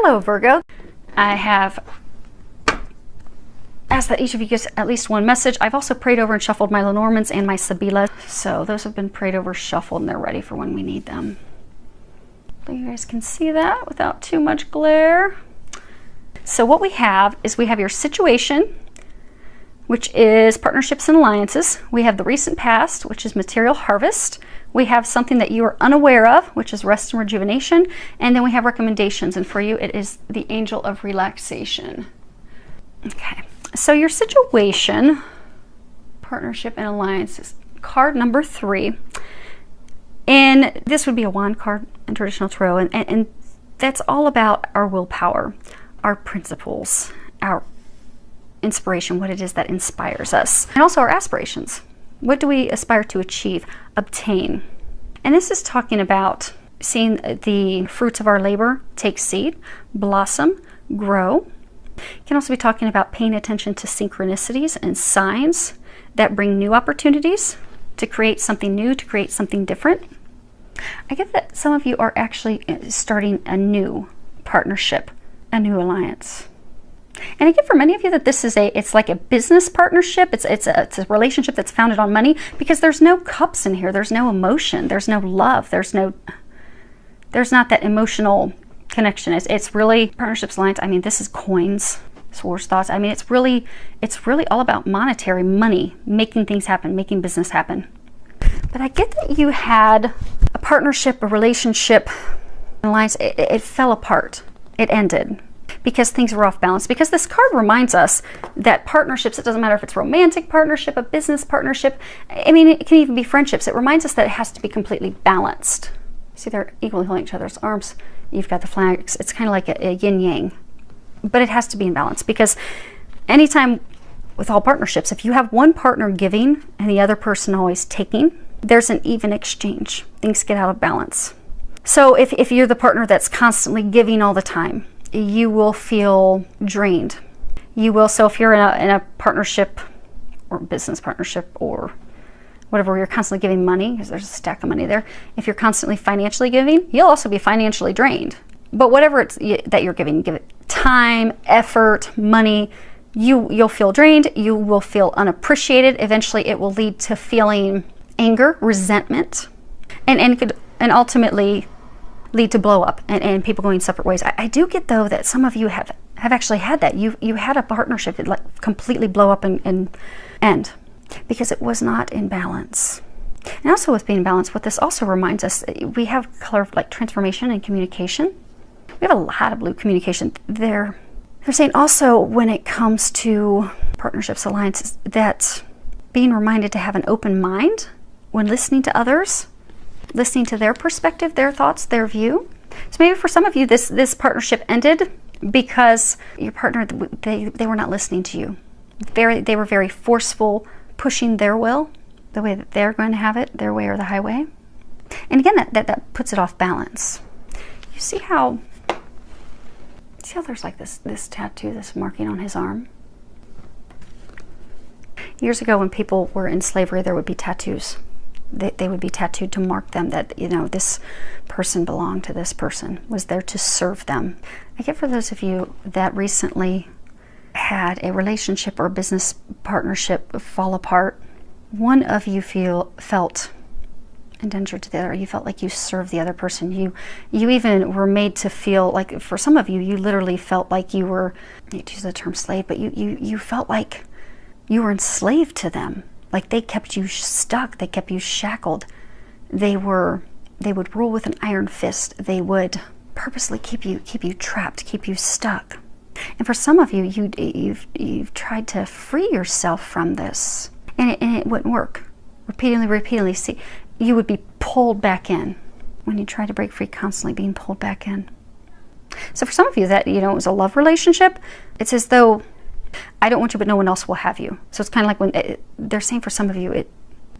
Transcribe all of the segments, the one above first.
Hello, Virgo. I have asked that each of you gets at least one message. I've also prayed over and shuffled my Lenormands and my Sibila. So those have been prayed over, shuffled, and they're ready for when we need them. So you guys can see that without too much glare. So what we have is we have your situation, which is partnerships and alliances. We have the recent past, which is material harvest. We have something that you are unaware of, which is rest and rejuvenation. And then we have recommendations. And for you, it is the angel of relaxation. Okay. So your situation, partnership and alliances, card number 3. And this would be a wand card in traditional tarot. And that's all about our willpower, our principles, our inspiration, what it is that inspires us, and also our aspirations. What do we aspire to achieve, obtain? And this is talking about seeing the fruits of our labor take seed, blossom, grow. It can also be talking about paying attention to synchronicities and signs that bring new opportunities to create something new, to create something different. I get that some of you are actually starting a partnership, a new alliance. And I get for many of you that this is it's like a business partnership. It's a relationship that's founded on money, because there's no cups in here. There's no emotion. There's no love. There's not that emotional connection. It's really partnerships, alliance. I mean, this is coins, swords, thoughts. I mean, it's really all about monetary money, making things happen, making business happen. But I get that you had a partnership, a relationship, an alliance. It fell apart. It ended because things were off balance. Because this card reminds us that partnerships, it doesn't matter if it's a romantic partnership, a business partnership, I mean, it can even be friendships. It reminds us that it has to be completely balanced. See, they're equally holding each other's arms. You've got the flags. It's kind of like a yin-yang. But it has to be in balance, because anytime with all partnerships, if you have one partner giving and the other person always taking, there's an even exchange. Things get out of balance. So if you're the partner that's constantly giving all the time, you will feel drained. You will. So if you're in a partnership or business partnership or whatever, where you're constantly giving money, because there's a stack of money there, if you're constantly financially giving, you'll also be financially drained. But whatever it's that you're giving, give it time, effort, money, you'll feel drained. You will feel unappreciated. Eventually it will lead to feeling anger, resentment, and could ultimately lead to blow up and people going separate ways. I do get, though, that some of you have actually had that. You had a partnership that like completely blow up and end because it was not in balance. And also with being balanced, what this also reminds us, we have color of like transformation and communication. We have a lot of blue communication. They're saying also when it comes to partnerships, alliances, that being reminded to have an open mind when listening to others, listening to their perspective, their thoughts, their view. So maybe for some of you, this partnership ended because your partner, they were not listening to you. They were very forceful, pushing their will, the way that they're going to have it, their way or the highway. And again, that puts it off balance. You see how there's like this tattoo, this marking on his arm? Years ago, when people were in slavery, there would be tattoos. They would be tattooed to mark them that, this person belonged to this person, was there to serve them. I get for those of you that recently had a relationship or a business partnership fall apart, one of you felt indentured to the other. You felt like you served the other person. You even were made to feel like, for some of you, you literally felt like you were, I hate to use the term slave, but you felt like you were enslaved to them. Like they kept you stuck, they kept you shackled. They would rule with an iron fist. They would purposely keep you trapped, keep you stuck. And for some of you, you've tried to free yourself from this, and it wouldn't work. Repeatedly, see, you would be pulled back in. When you try to break free, constantly being pulled back in. So for some of you, that it was a love relationship. It's as though, I don't want you, but no one else will have you. So it's kind of like when they're saying for some of you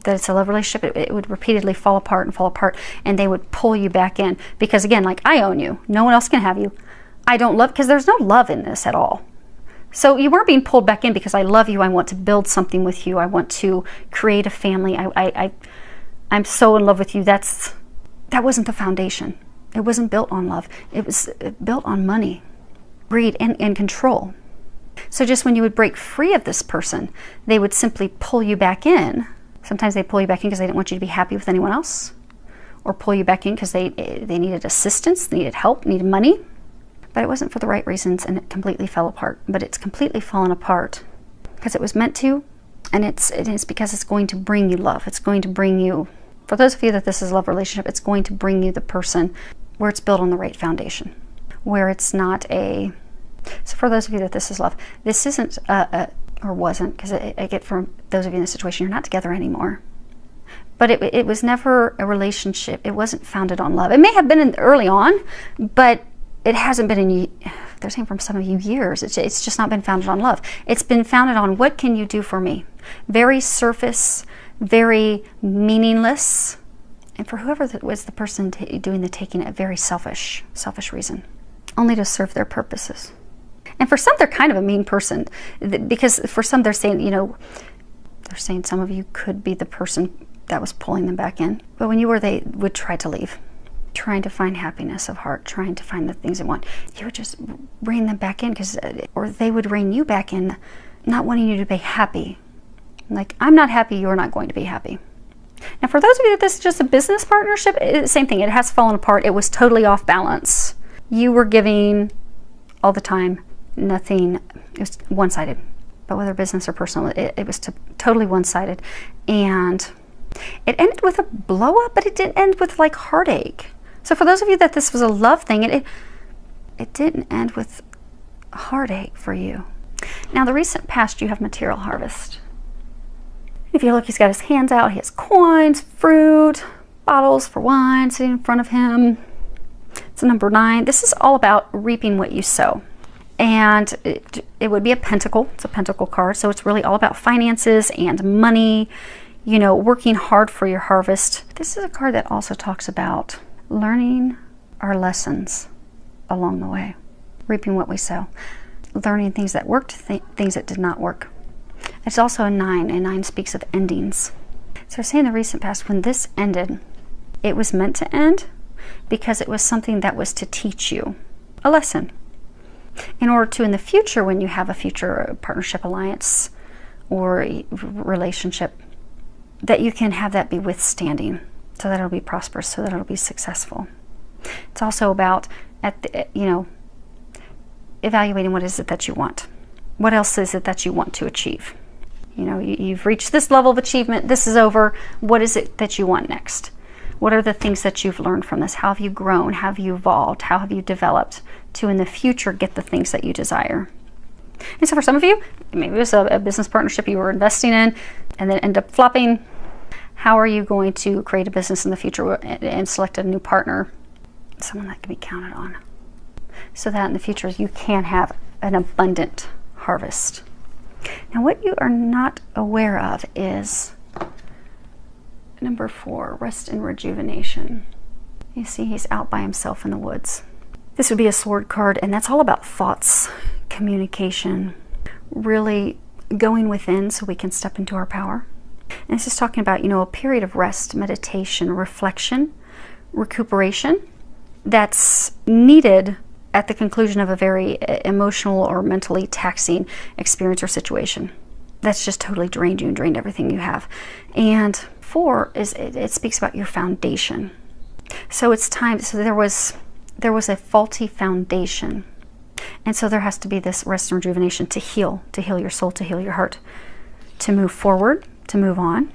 that it's a love relationship, it would repeatedly fall apart, and they would pull you back in. Because again, like, I own you. No one else can have you. I don't love, because there's no love in this at all. So you weren't being pulled back in because I love you. I want to build something with you. I want to create a family. I'm so in love with you. That wasn't the foundation. It wasn't built on love. It was built on money. greed and control. So just when you would break free of this person, they would simply pull you back in. Sometimes they pull you back in because they didn't want you to be happy with anyone else, or pull you back in because they needed assistance, they needed help, needed money. But it wasn't for the right reasons, and it completely fell apart. But it's completely fallen apart because it was meant to, and it is because it's going to bring you love. It's going to bring you, for those of you that this is a love relationship, it's going to bring you the person where it's built on the right foundation, where it's not a, so for those of you that this is love, this isn't or wasn't, because I get from those of you in this situation, you're not together anymore. But it was never a relationship. It wasn't founded on love. It may have been early on, but it hasn't been in, they're saying from some of you, years. It's just not been founded on love. It's been founded on, what can you do for me? Very surface, very meaningless. And for whoever was the person doing the taking, a very selfish reason, only to serve their purposes. And for some, they're kind of a mean person, because for some, they're saying, they're saying some of you could be the person that was pulling them back in. But when you were, they would try to leave, trying to find happiness of heart, trying to find the things they want. You would just rein them back in, or they would rein you back in, not wanting you to be happy. Like, I'm not happy, you're not going to be happy. Now, for those of you that this is just a business partnership, same thing. It has fallen apart. It was totally off balance. You were giving all the time, nothing. It was one-sided. But whether business or personal, it was totally one-sided. And it ended with a blow-up, but it didn't end with like heartache. So for those of you that this was a love thing, it didn't end with heartache for you. Now, the recent past, you have material harvest. If you look, he's got his hands out. He has coins, fruit, bottles for wine sitting in front of him. It's a number 9. This is all about reaping what you sow. And it would be a pentacle. It's a pentacle card. So it's really all about finances and money, working hard for your harvest. This is a card that also talks about learning our lessons along the way. Reaping what we sow. Learning things that worked, things that did not work. It's also a 9, and 9 speaks of endings. So say in the recent past, when this ended, it was meant to end because it was something that was to teach you a lesson. In order to, in the future, when you have a future partnership, alliance, or relationship, that you can have that be withstanding, so that it'll be prosperous, so that it'll be successful. It's also about, evaluating what is it that you want. What else is it that you want to achieve? You've reached this level of achievement. This is over. What is it that you want next? What are the things that you've learned from this? How have you grown? How have you evolved? How have you developed to, in the future, get the things that you desire? And so for some of you, maybe it was a business partnership you were investing in and then end up flopping. How are you going to create a business in the future and select a new partner? Someone that can be counted on. So that in the future, you can have an abundant harvest. Now, what you are not aware of is number 4, rest and rejuvenation. You see, he's out by himself in the woods. This would be a sword card, and that's all about thoughts, communication, really going within so we can step into our power. And this is talking about, a period of rest, meditation, reflection, recuperation that's needed at the conclusion of a very emotional or mentally taxing experience or situation. That's just totally drained you and drained everything you have. And 4 is, it speaks about your foundation. So it's time, so there was a faulty foundation. And so there has to be this rest and rejuvenation to heal your soul, to heal your heart, to move forward, to move on.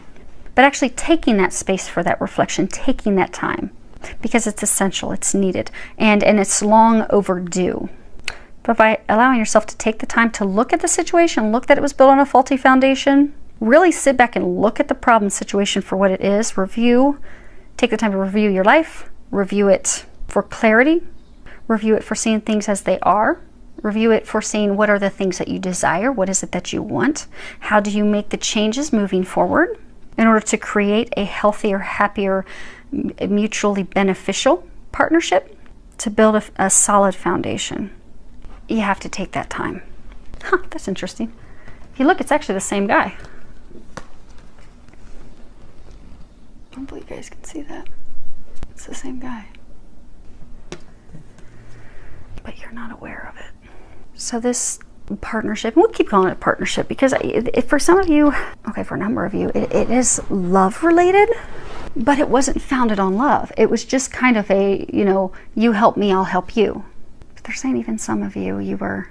But actually taking that space for that reflection, taking that time, because it's essential, it's needed, and it's long overdue. But by allowing yourself to take the time to look at the situation, look that it was built on a faulty foundation, really sit back and look at the problem situation for what it is, take the time to review your life, review it for clarity, review it for seeing things as they are, review it for seeing what are the things that you desire, what is it that you want, how do you make the changes moving forward in order to create a healthier, happier, mutually beneficial partnership, to build a solid foundation. You have to take that time. That's interesting. If you look, it's actually the same guy. Hopefully you guys can see that. It's the same guy. But you're not aware of it. So this partnership, and we'll keep calling it a partnership because for some of you, okay, for a number of you, it is love related, but it wasn't founded on love. It was just kind of a, you know, you help me, I'll help you. But they're saying even some of you, you were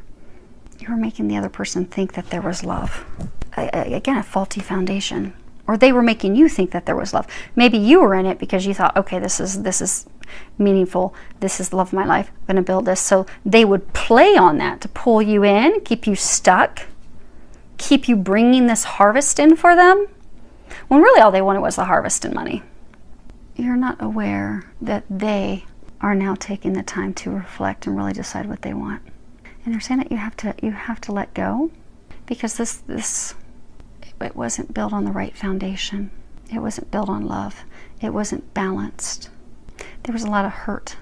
making the other person think that there was love. Again, a faulty foundation. Or they were making you think that there was love. Maybe you were in it because you thought, okay, this is meaningful. This is the love of my life. I'm going to build this. So they would play on that to pull you in, keep you stuck, keep you bringing this harvest in for them, when really all they wanted was the harvest and money. You're not aware that they are now taking the time to reflect and really decide what they want. And they're saying that you have to let go, because it wasn't built on the right foundation. It wasn't built on love. It wasn't balanced. There was a lot of hurt.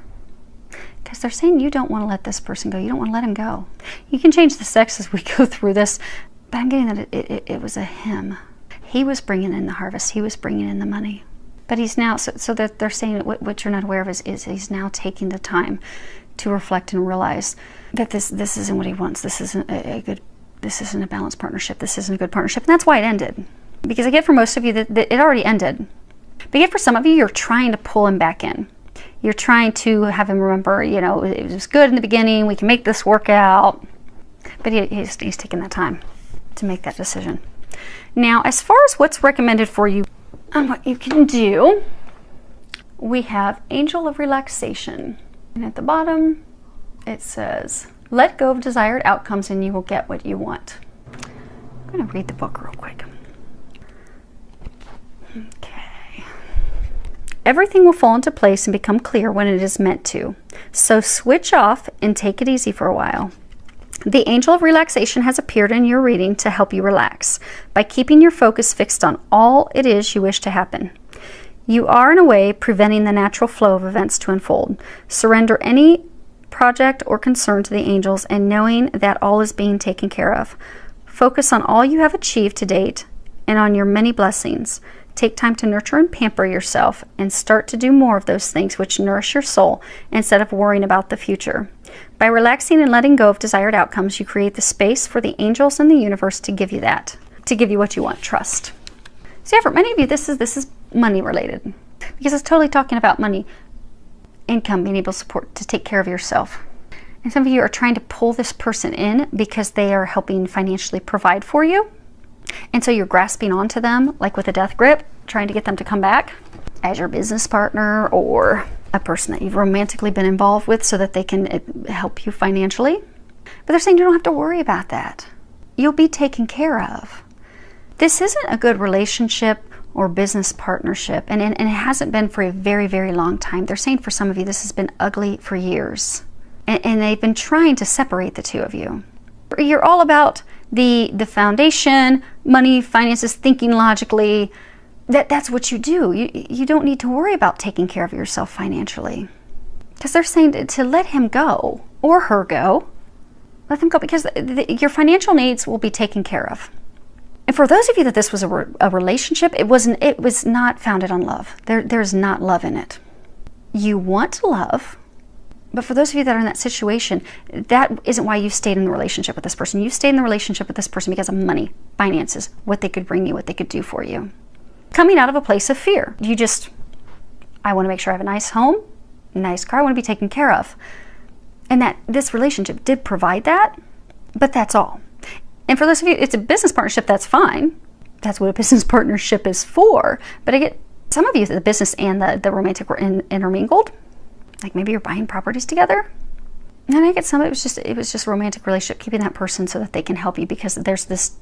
Because they're saying you don't want to let this person go. You don't want to let him go. You can change the sex as we go through this, but I'm getting that it was a him. He was bringing in the harvest. He was bringing in the money. But he's now, so that they're saying what you're not aware of is he's now taking the time to reflect and realize that this isn't what he wants. This isn't this isn't a balanced partnership. This isn't a good partnership. And that's why it ended. Because I get for most of you that it already ended. But yet for some of you, you're trying to pull him back in. You're trying to have him remember, you know, it was good in the beginning. We can make this work out. But he's taking that time to make that decision. Now, as far as what's recommended for you and what you can do, we have Angel of Relaxation. And at the bottom, it says, let go of desired outcomes and you will get what you want. I'm going to read the book real quick. Okay. Everything will fall into place and become clear when it is meant to. So switch off and take it easy for a while. The Angel of Relaxation has appeared in your reading to help you relax by keeping your focus fixed on all it is you wish to happen. You are, in a way, preventing the natural flow of events to unfold. Surrender any project or concern to the angels and knowing that all is being taken care of. Focus on all you have achieved to date and on your many blessings. Take time to nurture and pamper yourself and start to do more of those things which nourish your soul instead of worrying about the future. By relaxing and letting go of desired outcomes, you create the space for the angels and the universe to give you that, to give you what you want. Trust. So yeah, for many of you, this is money related, because it's totally talking about money, income, being able to support, to take care of yourself. And some of you are trying to pull this person in because they are helping financially provide for you. And so you're grasping onto them like with a death grip, trying to get them to come back as your business partner or a person that you've romantically been involved with so that they can help you financially. But they're saying you don't have to worry about that. You'll be taken care of. This isn't a good relationship or business partnership, and it hasn't been for a very, very long time. They're saying for some of you this has been ugly for years. And they've been trying to separate the two of you. You're all about the foundation, money, finances, thinking logically. That's what you do. You don't need to worry about taking care of yourself financially. Because they're saying to let him go, or her go. Let them go, because your financial needs will be taken care of. And for those of you that this was a relationship, it was not founded on love. There's not love in it. You want love. But for those of you that are in that situation, that isn't why you stayed in the relationship with this person. You stayed in the relationship with this person because of money, finances, what they could bring you, what they could do for you. Coming out of a place of fear. I want to make sure I have a nice home, nice car, I want to be taken care of. And that this relationship did provide that, but that's all. And for those of you, it's a business partnership, that's fine. That's what a business partnership is for. But I get some of you, the business and the romantic were intermingled. Like maybe you're buying properties together. And I get some of it was just a romantic relationship, keeping that person so that they can help you, because there's this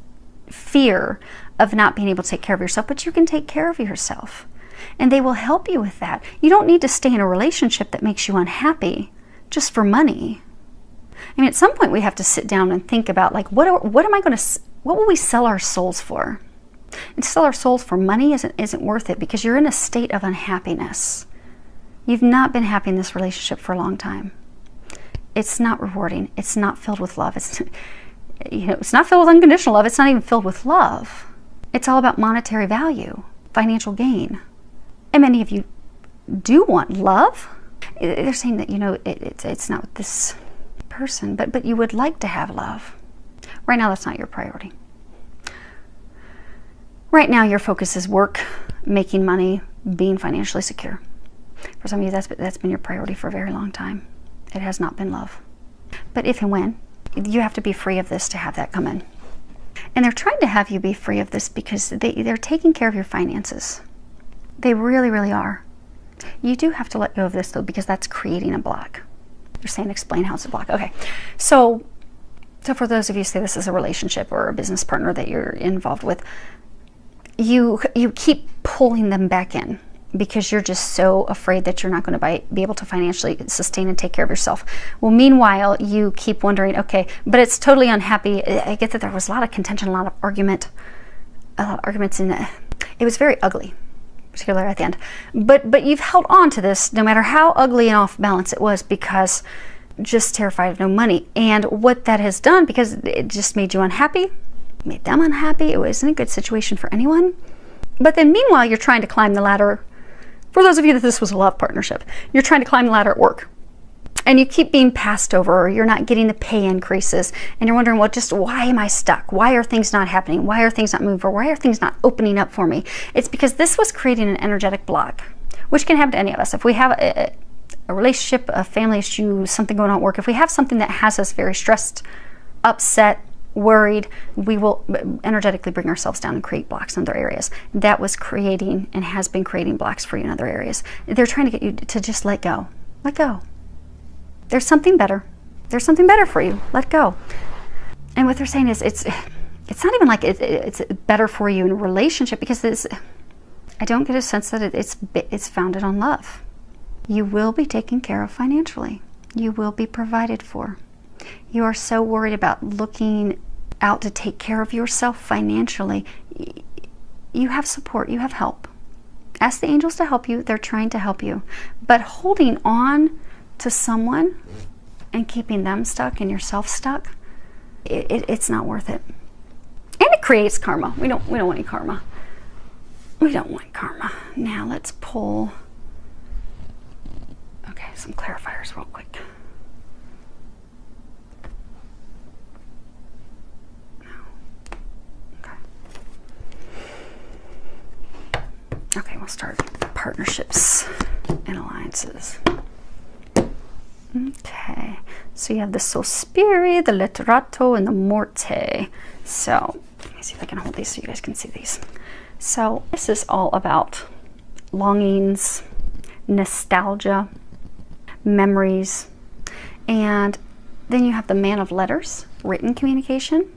fear of not being able to take care of yourself, but you can take care of yourself. And they will help you with that. You don't need to stay in a relationship that makes you unhappy just for money. I mean, at some point we have to sit down and think about, like, what will we sell our souls for? And to sell our souls for money isn't worth it, because you're in a state of unhappiness. You've not been happy in this relationship for a long time. It's not rewarding. It's not filled with love. It's not filled with unconditional love. It's not even filled with love. It's all about monetary value, financial gain. And many of you do want love. They're saying that, it's not what this person, but you would like to have love. Right now, that's not your priority. Right now, your focus is work, making money, being financially secure. For some of you, that's been your priority for a very long time. It has not been love. But if and when, you have to be free of this to have that come in. And they're trying to have you be free of this because they're taking care of your finances. They really, really are. You do have to let go of this, though, because that's creating a block. They're saying explain how it's a block. Okay, so for those of you who say this is a relationship or a business partner that you're involved with, you keep pulling them back in because you're just so afraid that you're not going to be able to financially sustain and take care of yourself. Well, meanwhile, you keep wondering, okay, but it's totally unhappy. I get that there was a lot of contention, a lot of arguments in it. It was very ugly, particularly at the end. But you've held on to this no matter how ugly and off balance it was, because just terrified of no money. And what that has done, because it just made you unhappy, made them unhappy, it wasn't a good situation for anyone. But then meanwhile, you're trying to climb the ladder. For those of you that this was a love partnership, you're trying to climb the ladder at work. And you keep being passed over, or you're not getting the pay increases. And you're wondering, well, just why am I stuck? Why are things not happening? Why are things not moving forward? Why are things not opening up for me? It's because this was creating an energetic block, which can happen to any of us. If we have a relationship, a family issue, something going on at work, if we have something that has us very stressed, upset, worried, we will energetically bring ourselves down and create blocks in other areas. That was creating and has been creating blocks for you in other areas. They're trying to get you to just let go. Let go. There's something better. There's something better for you. Let go. And what they're saying is it's not even like it's better for you in a relationship, because I don't get a sense that it's founded on love. You will be taken care of financially. You will be provided for. You are so worried about looking out to take care of yourself financially. You have support. You have help. Ask the angels to help you. They're trying to help you. But holding on to someone and keeping them stuck and yourself stuck, it's not worth it. And it creates karma. We don't want any karma. We don't want karma. Now let's pull, okay, some clarifiers real quick. Okay, we'll start partnerships and alliances. Okay, so you have the Sospiri, the Letterato, and the Morte. So let me see if I can hold these so you guys can see these. So this is all about longings, nostalgia, memories, and then you have the Man of Letters, written communication,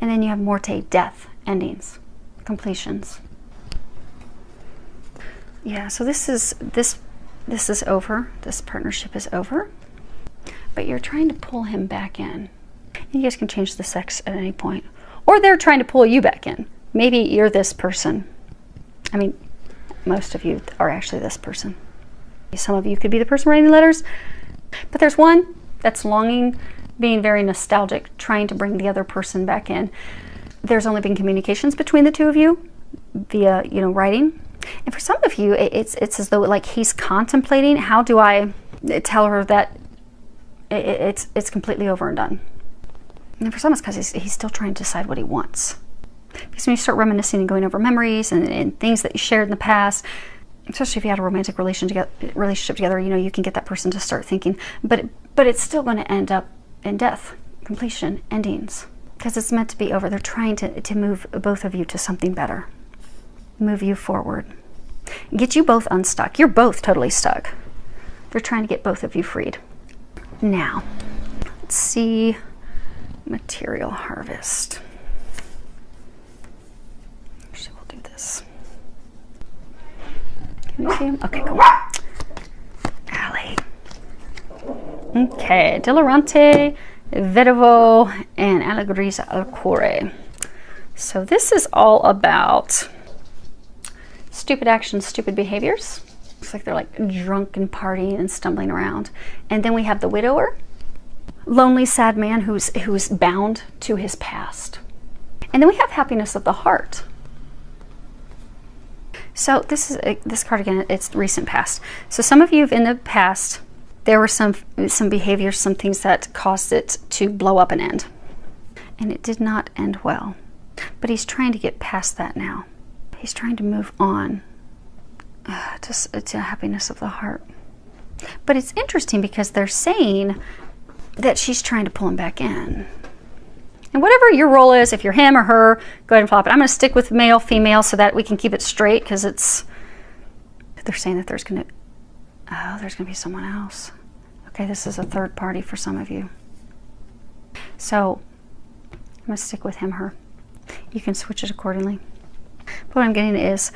and then you have Morte, death, endings, completions. Yeah, so this is over. This partnership is over. But you're trying to pull him back in. And you guys can change the sex at any point. Or they're trying to pull you back in. Maybe you're this person. I mean, most of you are actually this person. Some of you could be the person writing the letters. But there's one that's longing, being very nostalgic, trying to bring the other person back in. There's only been communications between the two of you via, writing. And for some of you, it's as though like he's contemplating, how do I tell her that it's completely over and done? And for some, it's because he's still trying to decide what he wants. Because when you start reminiscing and going over memories and things that you shared in the past, especially if you had a romantic relationship together, you can get that person to start thinking, but it's still going to end up in death, completion, endings, because it's meant to be over. They're trying to move both of you to something better. Move you forward. Get you both unstuck. You're both totally stuck. They're trying to get both of you freed. Now, let's see material harvest. Actually, we'll do this. Can you see him? Okay, cool. Alley. Okay, Dilorante, Vedovo, and Allegories al Cuore. So this is all about stupid actions, stupid behaviors. Looks like they're like drunk and partying and stumbling around. And then we have the widower, lonely, sad man who's bound to his past. And then we have happiness of the heart. So this card again, it's recent past. So some of you in the past there were some behaviors, some things that caused it to blow up and end. And it did not end well. But he's trying to get past that now. He's trying to move on to happiness of the heart. But it's interesting because they're saying that she's trying to pull him back in. And whatever your role is, if you're him or her, go ahead and flop it. I'm going to stick with male, female, so that we can keep it straight, because they're saying that there's going to be someone else. Okay, this is a third party for some of you. So I'm going to stick with him, her. You can switch it accordingly. But what I'm getting is,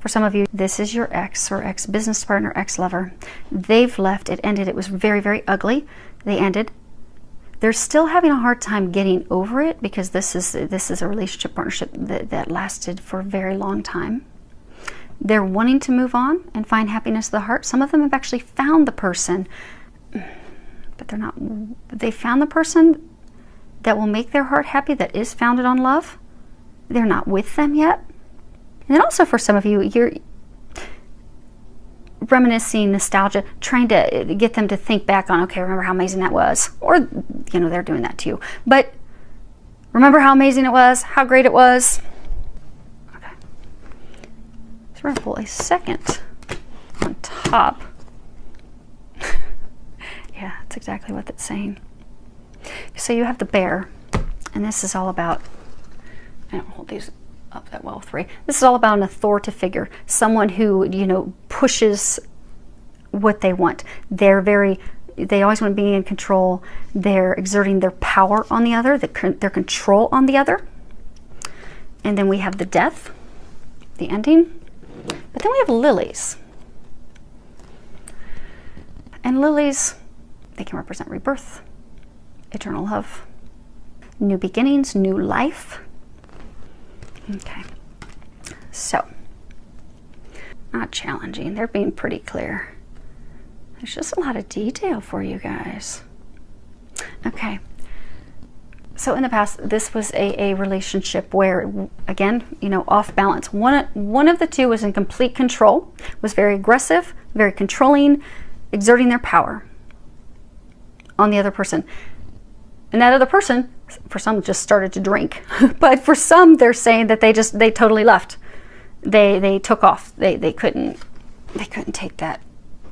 for some of you, this is your ex or ex-business partner, ex-lover. They've left. It ended. It was very, very ugly. They ended. They're still having a hard time getting over it, because this is a relationship partnership that lasted for a very long time. They're wanting to move on and find happiness of the heart. Some of them have actually found the person, but they're not. They found the person that will make their heart happy, that is founded on love. They're not with them yet. And then also for some of you, you're reminiscing, nostalgia, trying to get them to think back on, okay, remember how amazing that was. Or, you know, they're doing that too. But remember how amazing it was, how great it was. Okay. So we're going to pull a second on top. Yeah, that's exactly what it's saying. So you have the bear, and this is all about, I don't hold these up that well, 3. This is all about an authoritative figure, someone who, you know, pushes what they want. They always want to be in control. They're exerting their power on the other, their control on the other. And then we have the death, the ending. But then we have lilies. And lilies, they can represent rebirth, eternal love, new beginnings, new life. Okay, so not challenging. They're being pretty clear. There's just a lot of detail for you guys. Okay, so in the past, this was a relationship where, again, you know, off balance. One of the two was in complete control, was very aggressive, very controlling, exerting their power on the other person. And that other person, for some, just started to drink. But for some, they're saying that they totally left. They took off. They couldn't take that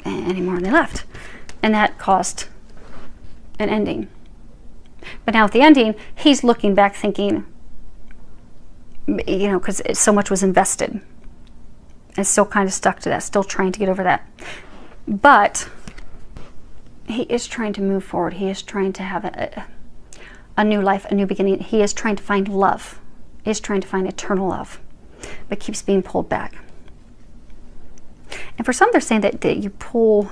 anymore, and they left. And that caused an ending. But now at the ending, he's looking back thinking, you know, because so much was invested. And still kind of stuck to that, still trying to get over that. But he is trying to move forward. He is trying to have a new life, a new beginning. He is trying to find love. He is trying to find eternal love, but keeps being pulled back. And for some, they're saying that you pull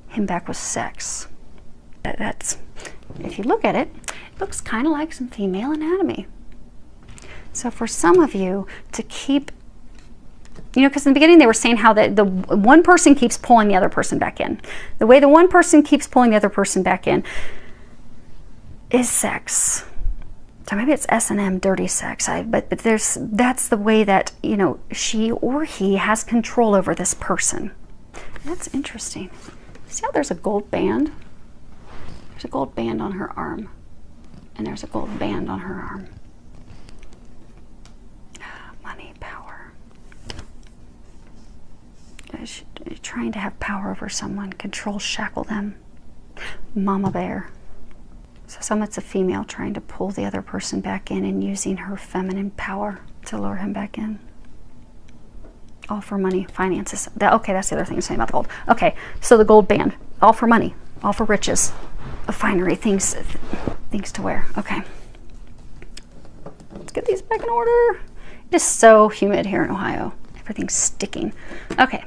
him back with sex. That's, if you look at it, it looks kind of like some female anatomy. So for some of you to keep, you know, because in the beginning they were saying how the one person keeps pulling the other person back in. The way the one person keeps pulling the other person back in is sex. So maybe it's S&M, dirty sex. But that's the way that, you know, she or he has control over this person. That's interesting. See how there's a gold band? There's a gold band on her arm. And there's a gold band on her arm. Money, power. You're trying to have power over someone, control, shackle them. Mama bear. So some, it's a female trying to pull the other person back in and using her feminine power to lure him back in. All for money, finances. Okay, that's the other thing I'm saying about the gold. Okay, so the gold band, all for money, all for riches, finery, things to wear. Okay. Let's get these back in order. It is so humid here in Ohio. Everything's sticking. Okay,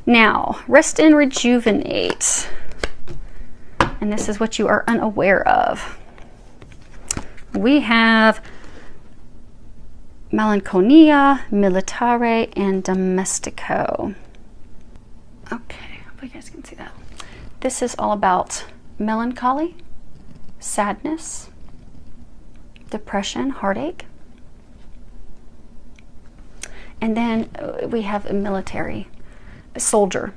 now rest and rejuvenate. And this is what you are unaware of. We have melancholia, militare, and domestico. Okay, I hope you guys can see that. This is all about melancholy, sadness, depression, heartache. And then we have a military, a soldier.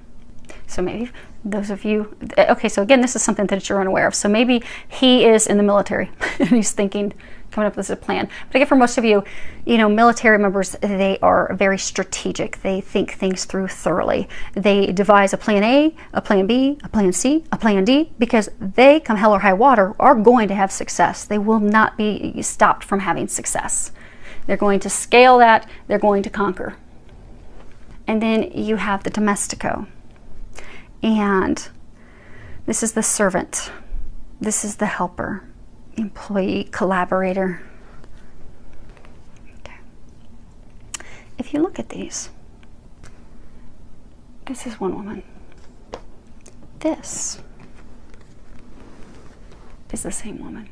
So maybe Those of you, okay, so again, this is something that you're unaware of. So maybe he is in the military and he's thinking, coming up with a plan. But again, for most of you, you know, military members, they are very strategic. They think things through thoroughly. They devise a plan A, a plan B, a plan C, a plan D, because they, come hell or high water, are going to have success. They will not be stopped from having success. They're going to scale that. They're going to conquer. And then you have the domestico. And this is the servant. This is the helper, employee, collaborator. Okay. If you look at these, this is one woman. This is the same woman.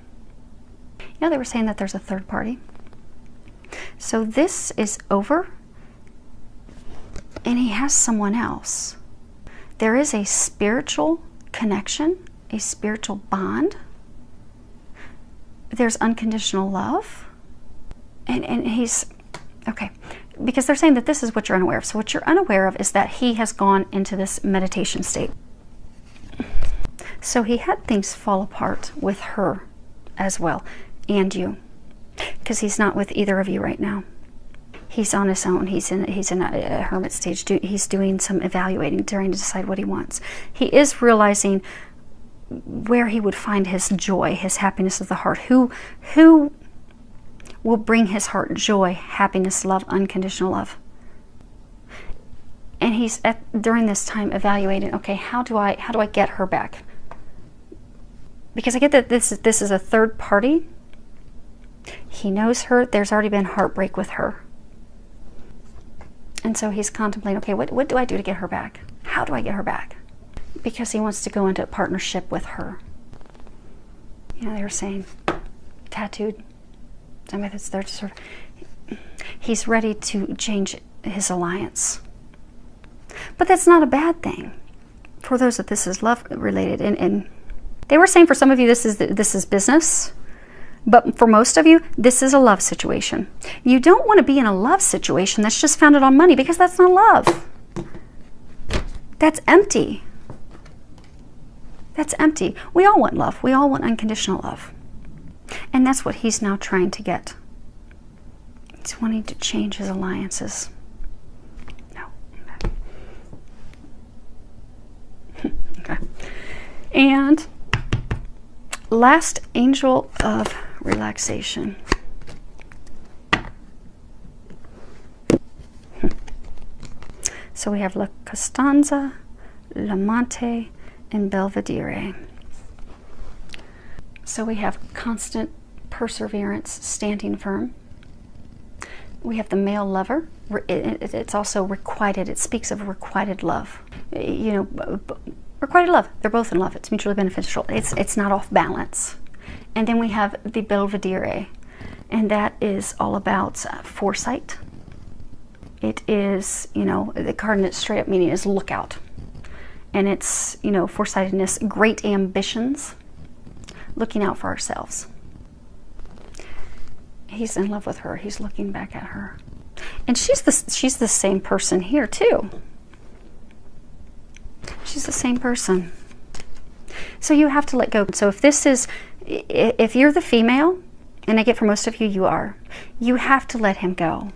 You know, they were saying that there's a third party. So this is over, and he has someone else. There is a spiritual connection, a spiritual bond. There's unconditional love. And he's, okay, because they're saying that this is what you're unaware of. So what you're unaware of is that he has gone into this meditation state. So he had things fall apart with her as well, and you, because he's not with either of you right now. He's on his own. He's in a hermit stage. He's doing some evaluating, trying to decide what he wants. He is realizing where he would find his joy, his happiness of the heart. Who will bring his heart joy, happiness, love, unconditional love. And he's during this time evaluating, okay, how do I get her back? Because I get that this is a third party. He knows her. There's already been heartbreak with her. And so he's contemplating, okay, what do I do to get her back? How do I get her back? Because he wants to go into a partnership with her. You know, they were saying, tattooed. Somebody that's there to sort of, he's ready to change his alliance. But that's not a bad thing for those that this is love related. And they were saying for some of you, this is business. But for most of you, this is a love situation. You don't want to be in a love situation that's just founded on money, because that's not love. That's empty. That's empty. We all want love. We all want unconditional love. And that's what he's now trying to get. He's wanting to change his alliances. No. Okay. And last angel of relaxation. So we have La Costanza, L'Amante, and Belvedere. So we have constant perseverance, standing firm. We have the male lover. It's also requited. It speaks of requited love. You know, requited love. They're both in love. It's mutually beneficial. It's not off balance. And then we have the Belvedere, and that is all about foresight. It is, you know, the card in its straight up meaning is lookout. And it's, you know, foresightedness, great ambitions, looking out for ourselves. He's in love with her. He's looking back at her. And she's the same person here too. She's the same person. So you have to let go. So if you're the female, and I get for most of you, you are, you have to let him go.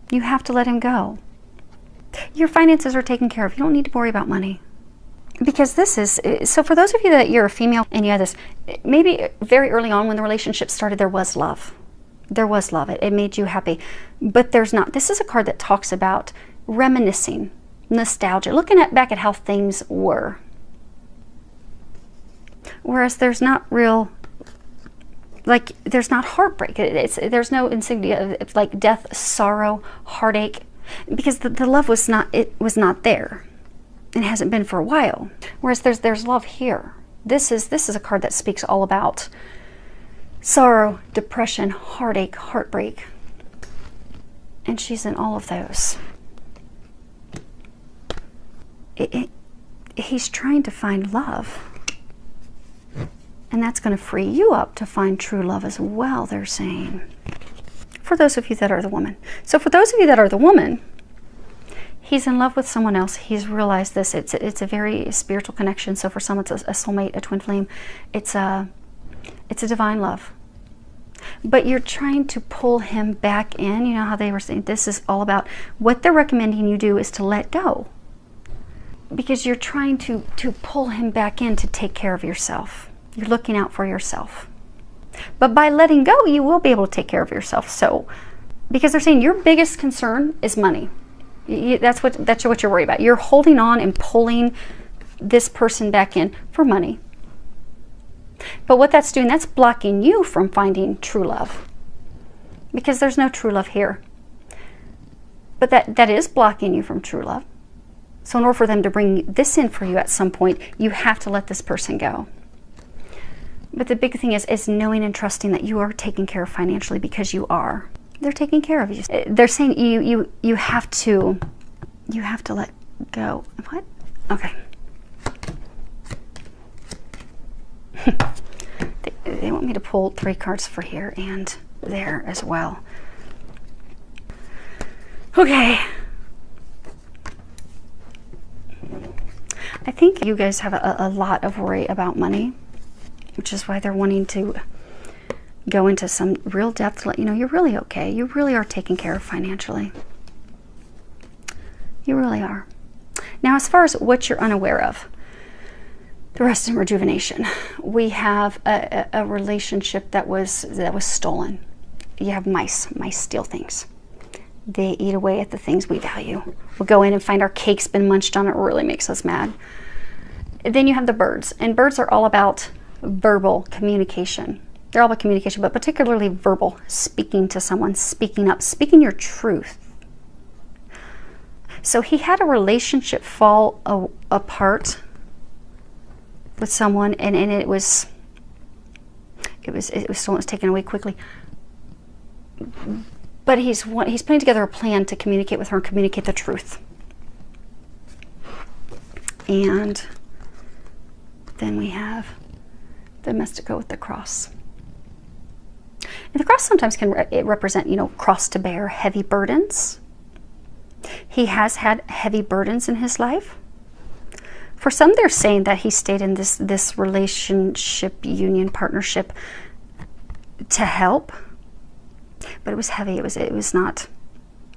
You have to let him go. Your finances are taken care of. You don't need to worry about money. Because this is, so for those of you that you're a female and you have this, maybe very early on when the relationship started, there was love. There was love. It made you happy. But there's not. This is a card that talks about reminiscing, nostalgia, looking back at how things were. Whereas there's not real, like, there's not heartbreak. There's no insignia of like death, sorrow, heartache, because the love was not there, and hasn't been for a while. Whereas there's love here. This is a card that speaks all about sorrow, depression, heartache, heartbreak, and she's in all of those. He's trying to find love. And that's going to free you up to find true love as well, they're saying. For those of you that are the woman. So for those of you that are the woman, He's in love with someone else. He's realized this. It's a very spiritual connection. So for some, it's a soulmate, a twin flame. It's a divine love. But you're trying to pull him back in. You know how they were saying this is all about, what they're recommending you do is to let go. Because you're trying to pull him back in to take care of yourself. You're looking out for yourself. But by letting go, you will be able to take care of yourself. So, because they're saying your biggest concern is money. That's what you're worried about. You're holding on and pulling this person back in for money. But what that's doing, that's blocking you from finding true love. Because there's no true love here. But that is blocking you from true love. So in order for them to bring this in for you at some point, you have to let this person go. But the big thing is knowing and trusting that you are taken care of financially, because you are. They're taking care of you. They're saying you have to let go. What? Okay. They want me to pull 3 cards for here and there as well. Okay. I think you guys have a lot of worry about money, which is why they're wanting to go into some real depth. You know, you're really okay. You really are taken care of financially. You really are. Now, as far as what you're unaware of, the rest in rejuvenation. We have a relationship that was stolen. You have mice. Mice steal things. They eat away at the things we value. We'll go in and find our cake's been munched on. It really makes us mad. Then you have the birds. And birds are all about verbal communication. They're all about communication, but particularly verbal. Speaking to someone, speaking up, speaking your truth. So he had a relationship fall apart with someone, and it was stolen. It was taken away quickly. But he's putting together a plan to communicate with her and communicate the truth. And then we have the Mystico with the cross. And the cross sometimes can represent, you know, cross to bear, heavy burdens. He has had heavy burdens in his life. For some, they're saying that he stayed in this relationship, union, partnership to help. But it was heavy. It was not.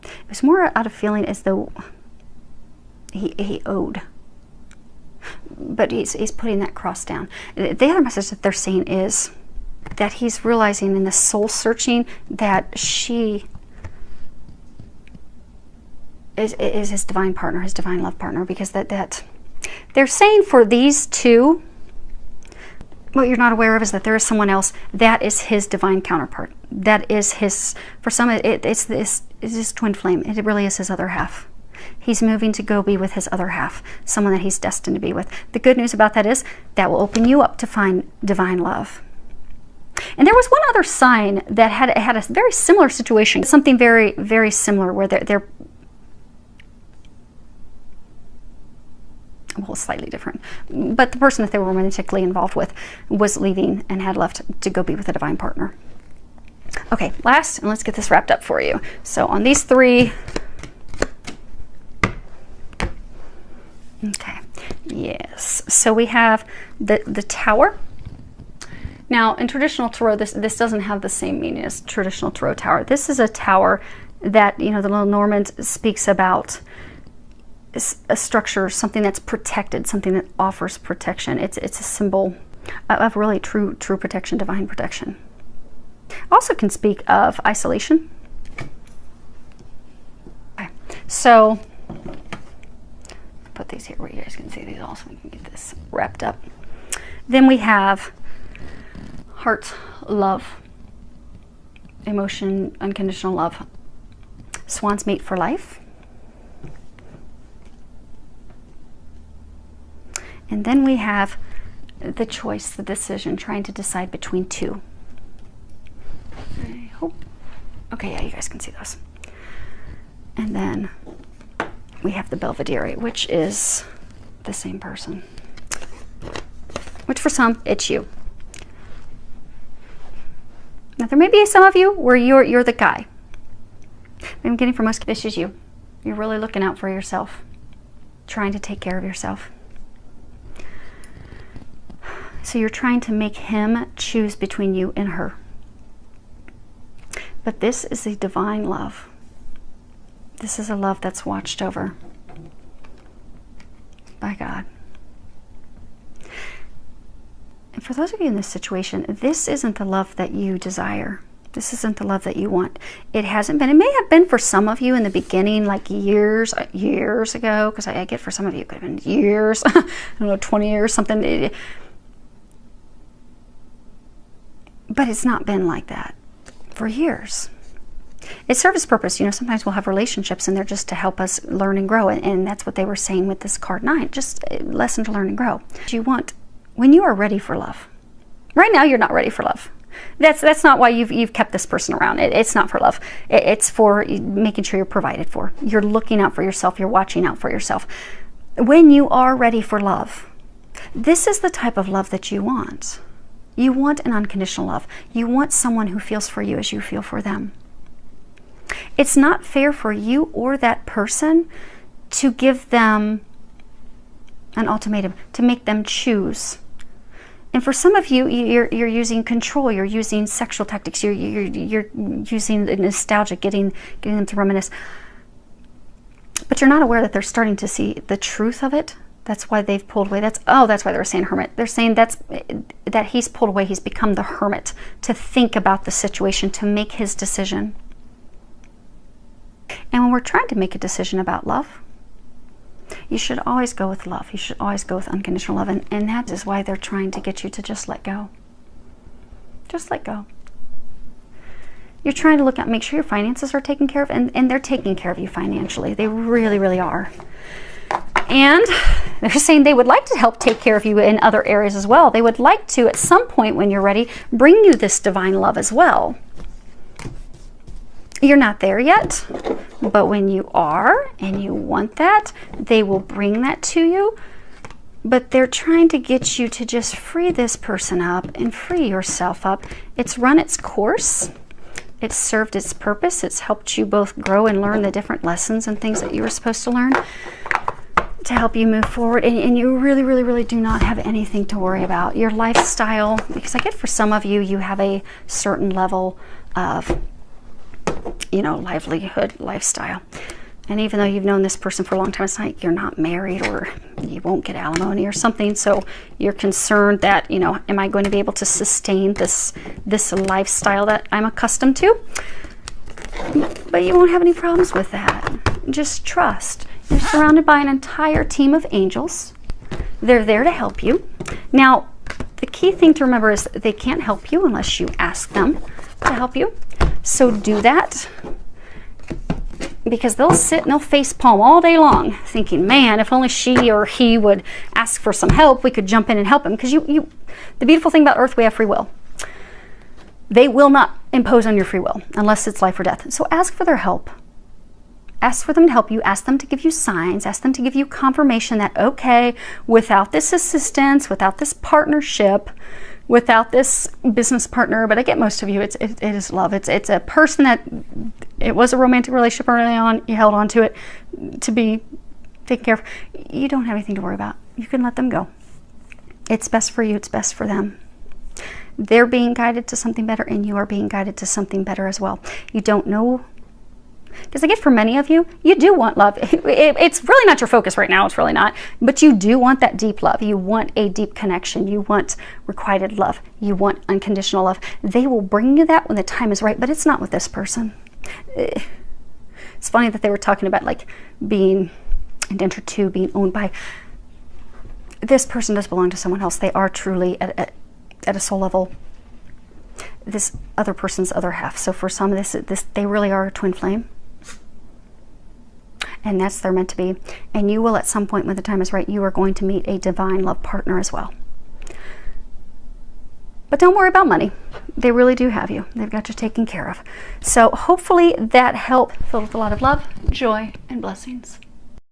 It was more out of feeling as though he owed. But he's putting that cross down. The other message that they're saying is that he's realizing in the soul searching that she is his divine partner, his divine love partner, because that they're saying for these two, what you're not aware of is that there is someone else that is his divine counterpart. That is his, for some it's his twin flame. It really is his other half. He's moving to go be with his other half, someone that he's destined to be with. The good news about that is that will open you up to find divine love. And there was one other sign that had a very similar situation, something very, very similar, where they're well, slightly different. But the person that they were romantically involved with was leaving and had left to go be with a divine partner. Okay, last, and let's get this wrapped up for you. So on these 3, okay, yes. So we have the Tower. Now, in traditional tarot, this doesn't have the same meaning as traditional tarot tower. This is a tower that, you know, the little Normand speaks about a structure, something that's protected, something that offers protection. It's a symbol of really true protection, divine protection. Also can speak of isolation. Okay, so put these here where you guys can see these all, so we can get this wrapped up. Then we have heart, love, emotion, unconditional love. Swans mate for life. And then we have the choice, the decision, trying to decide between 2. I hope. Okay, yeah, you guys can see those. And then we have the Belvedere, which is the same person. Which for some, it's you. Now there may be some of you where you're the guy. I'm getting for most, this is you. You're really looking out for yourself, trying to take care of yourself. So you're trying to make him choose between you and her. But this is a divine love. This is a love that's watched over by God. And for those of you in this situation, this isn't the love that you desire. This isn't the love that you want. It hasn't been. It may have been for some of you in the beginning, like years ago, because I get for some of you it could have been years. I don't know, 20 years, something. But it's not been like that for years. It serves its purpose. You know, sometimes we'll have relationships and they're just to help us learn and grow. And that's what they were saying with this card 9, just a lesson to learn and grow. You want, when you are ready for love. Right now, you're not ready for love. That's not why you've kept this person around. It's not for love. It's for making sure you're provided for. You're looking out for yourself. You're watching out for yourself. When you are ready for love, this is the type of love that you want. You want an unconditional love. You want someone who feels for you as you feel for them. It's not fair for you or that person to give them an ultimatum, to make them choose. And for some of you, you're using control, you're using sexual tactics, you're using the nostalgia, getting them to reminisce. But you're not aware that they're starting to see the truth of it. That's why they've pulled away. That's why they were saying hermit. They're saying that he's pulled away. He's become the hermit to think about the situation, to make his decision. And when we're trying to make a decision about love, you should always go with love. You should always go with unconditional love. And that is why they're trying to get you to just let go. Just let go. You're trying to look at, make sure your finances are taken care of, and they're taking care of you financially. They really, really are. And they're saying they would like to help take care of you in other areas as well. They would like to, at some point when you're ready, bring you this divine love as well. You're not there yet, but when you are and you want that, they will bring that to you. But they're trying to get you to just free this person up and free yourself up. It's run its course. It's served its purpose. It's helped you both grow and learn the different lessons and things that you were supposed to learn to help you move forward. And you really, really, really do not have anything to worry about. Your lifestyle, because I get for some of you, you have a certain level of, you know, livelihood, lifestyle. And even though you've known this person for a long time, it's like you're not married or you won't get alimony or something. So you're concerned that, you know, am I going to be able to sustain this lifestyle that I'm accustomed to? But you won't have any problems with that. Just trust. You're surrounded by an entire team of angels. They're there to help you. Now, the key thing to remember is they can't help you unless you ask them to help you. So do that, because they'll sit and they'll face palm all day long thinking, man, if only she or he would ask for some help, we could jump in and help him. Because the beautiful thing about Earth, we have free will. They will not impose on your free will unless it's life or death. So ask for their help. Ask for them to help you. Ask them to give you signs. Ask them to give you confirmation that, okay, without this assistance, without this partnership, without this business partner, but I get most of you, it is love. It's a person that, it was a romantic relationship early on, you held on to it to be taken care of. You don't have anything to worry about. You can let them go. It's best for you, it's best for them. They're being guided to something better, and you are being guided to something better as well. You don't know, because I get for many of you, you do want love. It's really not your focus right now. It's really not. But you do want that deep love. You want a deep connection. You want requited love. You want unconditional love. They will bring you that when the time is right, but it's not with this person. It's funny that they were talking about like being indentured to, being owned by. This person does belong to someone else. They are truly at a soul level this other person's other half. So for some, this they really are a twin flame. And that's they're meant to be. And you will, at some point when the time is right, you are going to meet a divine love partner as well. But don't worry about money. They really do have you. They've got you taken care of. So hopefully that helped, filled with a lot of love, joy, and blessings.